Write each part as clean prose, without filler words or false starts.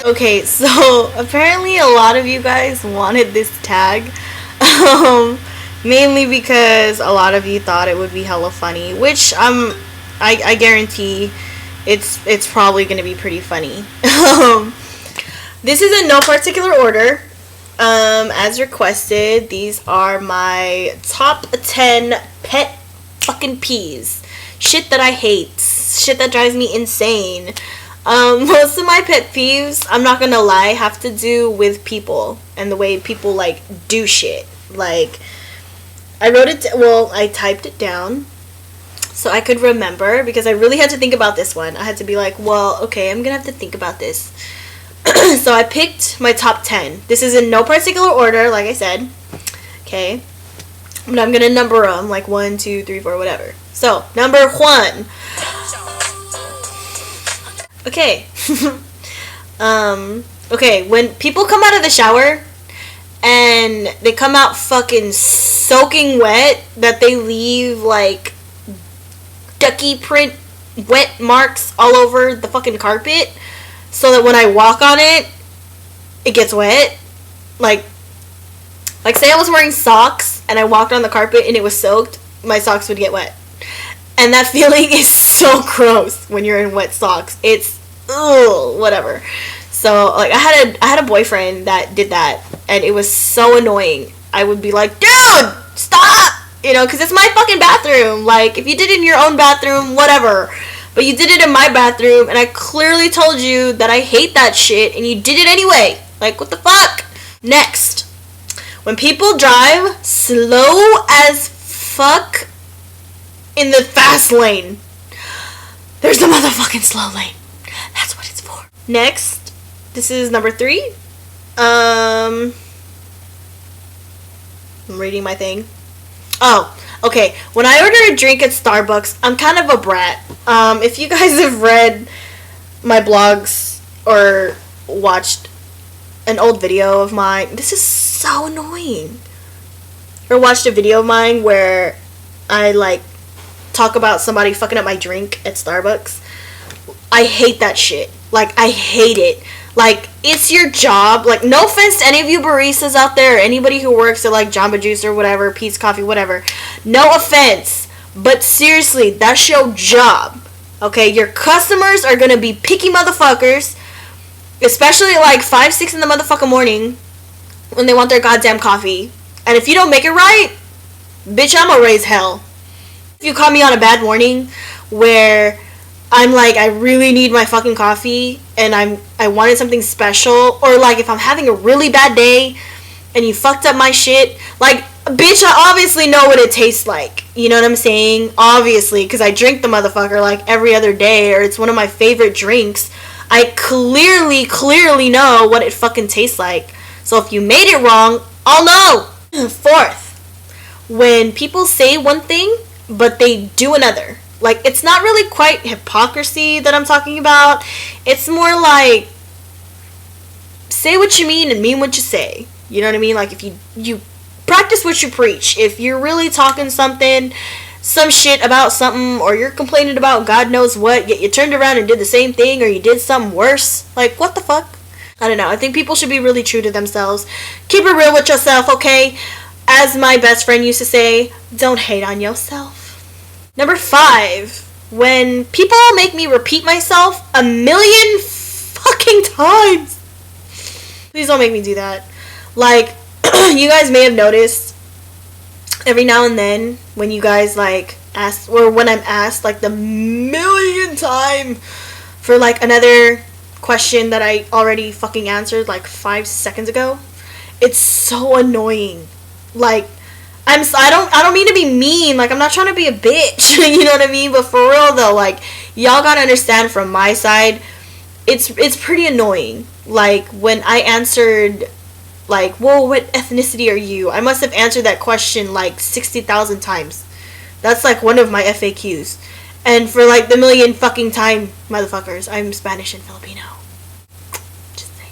Okay, so apparently a lot of you guys wanted this tag. Um, Mainly because a lot of you thought it would be hella funny, which I guarantee it's probably gonna be pretty funny. This is in no particular order. As requested, these are my top 10 pet fucking peeves. Shit that I hate. Shit that drives me insane. Most of my pet peeves, I'm not gonna lie, have to do with people and the way people like do shit. Like, I typed it down so I could remember because I really had to think about this one. I had to be like, well, okay, I'm gonna have to think about this. So I picked my top 10. This is in no particular order, like I said. Okay. But I'm gonna number them like 1, 2, 3, 4, whatever. So, number 1. Okay. Okay, when people come out of the shower and they come out fucking soaking wet, that they leave like ducky print wet marks all over the fucking carpet, so that when I walk on it, it gets wet. Like say I was wearing socks and I walked on the carpet and it was soaked, my socks would get wet. And that feeling is so gross when you're in wet socks. It's whatever. So like I had a boyfriend that did that, and it was so annoying. I would be like, dude, stop, because it's my fucking bathroom. Like, if you did it in your own bathroom, whatever, but you did it in my bathroom, and I clearly told you that I hate that shit, and you did it anyway. Like, what the fuck? Next, when people drive slow as fuck in the fast lane, there's the motherfucking slow lane. That's what it's for. Next, this is number 3. I'm reading my thing. Oh, okay. When I order a drink at Starbucks, I'm kind of a brat. If you guys have read my blogs or watched an old video of mine, this is so annoying. Or watched a video of mine where I like talk about somebody fucking up my drink at Starbucks. I hate that shit. Like, I hate it. Like, it's your job. Like, no offense to any of you baristas out there, or anybody who works at, like, Jamba Juice or whatever, Pete's Coffee, whatever. No offense. But seriously, that's your job. Okay? Your customers are gonna be picky motherfuckers, especially at, like, 5, 6 in the motherfucking morning when they want their goddamn coffee. And if you don't make it right, bitch, I'ma raise hell. If you call me on a bad morning where I'm like, I really need my fucking coffee and I wanted something special, or like if I'm having a really bad day and you fucked up my shit, like, bitch, I obviously know what it tastes like. You know what I'm saying? Obviously, because I drink the motherfucker like every other day, or it's one of my favorite drinks. I clearly know what it fucking tastes like. So if you made it wrong, I'll know. 4th, when people say one thing but they do another. Like, it's not really quite hypocrisy that I'm talking about. It's more like, say what you mean and mean what you say. You know what I mean? Like, if you practice what you preach. If you're really talking some shit about something, or you're complaining about God knows what, yet you turned around and did the same thing, or you did something worse. Like, what the fuck? I don't know. I think people should be really true to themselves. Keep it real with yourself, okay? As my best friend used to say, don't hate on yourself. Number 5, when people make me repeat myself a million fucking times. Please don't make me do that. Like, you guys may have noticed every now and then when you guys like ask, or when I'm asked like the millionth time for like another question that I already fucking answered like 5 seconds ago, it's so annoying. Like, I don't mean to be mean. Like, I'm not trying to be a bitch. You know what I mean? But for real though, like, y'all gotta understand from my side, it's pretty annoying. Like, when I answered, like, whoa, what ethnicity are you? I must have answered that question like 60,000 times. That's like one of my FAQs. And for like the million fucking time, motherfuckers, I'm Spanish and Filipino. Just saying.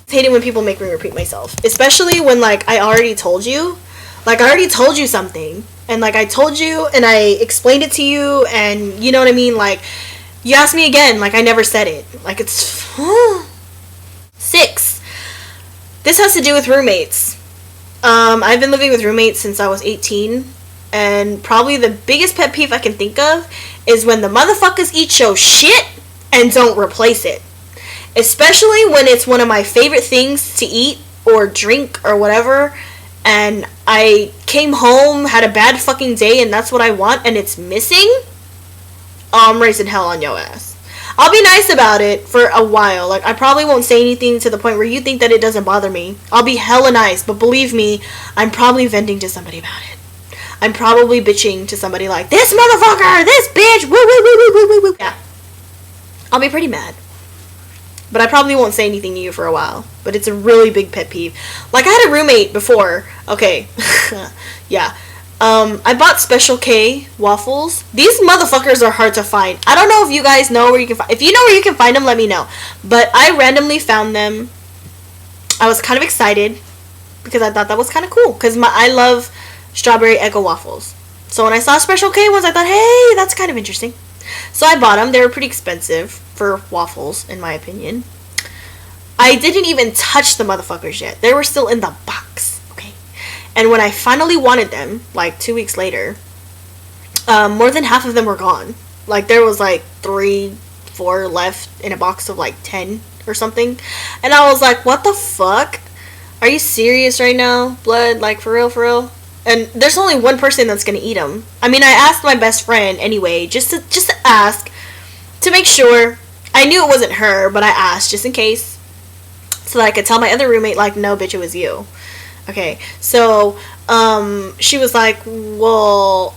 I hate it when people make me repeat myself. Especially when like I already told you. Like, I already told you something, and like I told you and I explained it to you, and you know what I mean? Like, you asked me again, like I never said it. Like, it's 6. This has to do with roommates. I've been living with roommates since I was 18, and probably the biggest pet peeve I can think of is when the motherfuckers eat your shit and don't replace it. Especially when it's one of my favorite things to eat or drink or whatever, and I came home, had a bad fucking day, and that's what I want, and it's missing. I'm raising hell on your ass. I'll be nice about it for a while. Like, I probably won't say anything to the point where you think that it doesn't bother me. I'll be hella nice, but believe me, I'm probably venting to somebody about it. I'm probably bitching to somebody like, this motherfucker, this bitch, woo woo woo woo woo woo. Yeah. I'll be pretty mad. But I probably won't say anything to you for a while. But it's a really big pet peeve. Like, I had a roommate before. Okay. Yeah. I bought Special K waffles. These motherfuckers are hard to find. I don't know if you guys know where you can find. If you know where you can find them, let me know. But I randomly found them. I was kind of excited because I thought that was kind of cool. Because I love strawberry Eggo waffles. So when I saw Special K ones, I thought, hey, that's kind of interesting. So I bought them. They were pretty expensive for waffles, in my opinion. I didn't even touch the motherfuckers yet. They were still in the box. And when I finally wanted them, like 2 weeks later, more than half of them were gone. Like, there was like 3, 4 left in a box of like 10 or something. And I was like, what the fuck? Are you serious right now, blood? Like, for real, for real? And there's only one person that's gonna eat them. I mean, I asked my best friend anyway, just to ask, to make sure. I knew it wasn't her, but I asked just in case, so that I could tell my other roommate, like, no, bitch, it was you. Okay, so, she was like, well,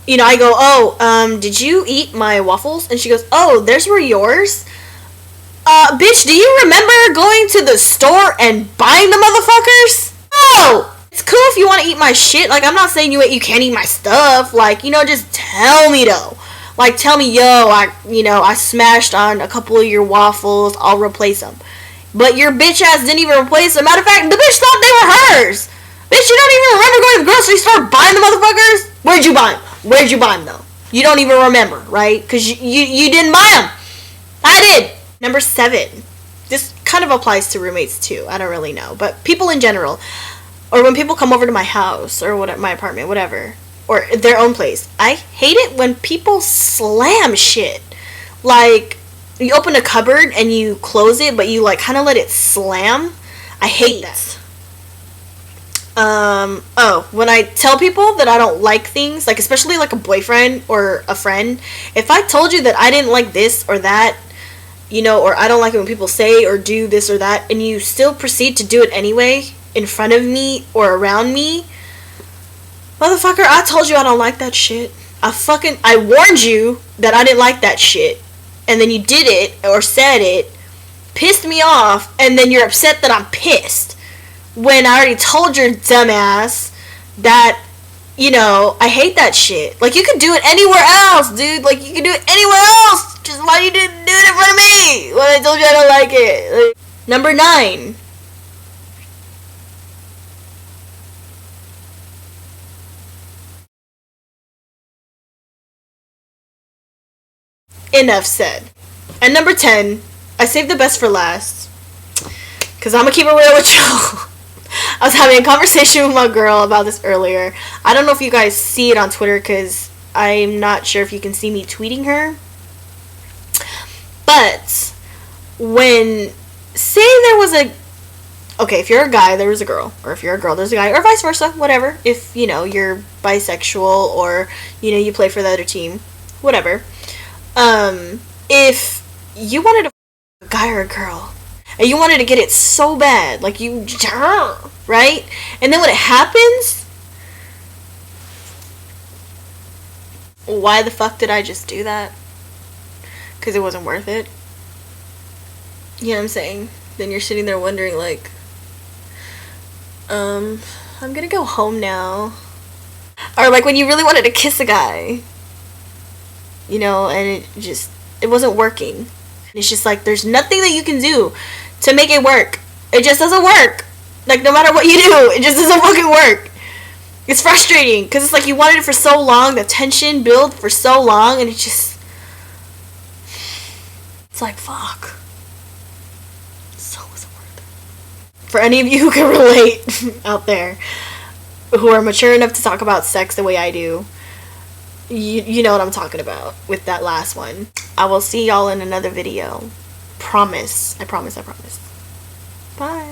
you know, I go, oh, did you eat my waffles? And she goes, oh, those were yours? Bitch, do you remember going to the store and buying the motherfuckers? No! It's cool if you want to eat my shit. Like, I'm not saying you can't eat my stuff. Like, you know, just tell me, though. Like, tell me, yo, I smashed on a couple of your waffles. I'll replace them. But your bitch ass didn't even replace them. Matter of fact, the bitch thought they were hers. Bitch, you don't even remember going to the grocery store buying the motherfuckers? Where'd you buy them? Where'd you buy them, though? You don't even remember, right? Because you didn't buy them. I did. Number 7. This kind of applies to roommates, too. I don't really know. But people in general. Or when people come over to my house or my apartment, whatever. Or their own place. I hate it when people slam shit. Like, you open a cupboard and you close it, but you like kind of let it slam. I hate that. When I tell people that I don't like things, like especially like a boyfriend or a friend, if I told you that I didn't like this or that, you know, or I don't like it when people say or do this or that, and you still proceed to do it anyway in front of me or around me, motherfucker, I told you I don't like that shit. I warned you that I didn't like that shit. And then you did it, or said it, pissed me off, and then you're upset that I'm pissed. When I already told your dumbass that, you know, I hate that shit. Like, you could do it anywhere else, dude. Like, you could do it anywhere else. Just why you didn't do it in front of me when I told you I don't like it. Like, number 9. Enough said. And number 10, I saved the best for last. Because I'm going to keep it real with y'all. I was having a conversation with my girl about this earlier. I don't know if you guys see it on Twitter because I'm not sure if you can see me tweeting her. But when, say there was a, okay, if you're a guy, there was a girl. Or if you're a girl, there's a guy. Or vice versa, whatever. If, you know, you're bisexual or, you know, you play for the other team. Whatever. If you wanted a guy or a girl, and you wanted to get it so bad, like you, right? And then when it happens, why the fuck did I just do that? Because it wasn't worth it. You know what I'm saying? Then you're sitting there wondering, like, I'm gonna go home now. Or like when you really wanted to kiss a guy, you know, and it wasn't working. It's just like, there's nothing that you can do to make it work. It just doesn't work. Like, no matter what you do, it just doesn't fucking work. It's frustrating, because it's like you wanted it for so long, the tension built for so long, and it's like, fuck. It's so wasn't worth it. For any of you who can relate out there, who are mature enough to talk about sex the way I do, you know what I'm talking about with that last one. I will see y'all in another video. Promise. I promise. Bye.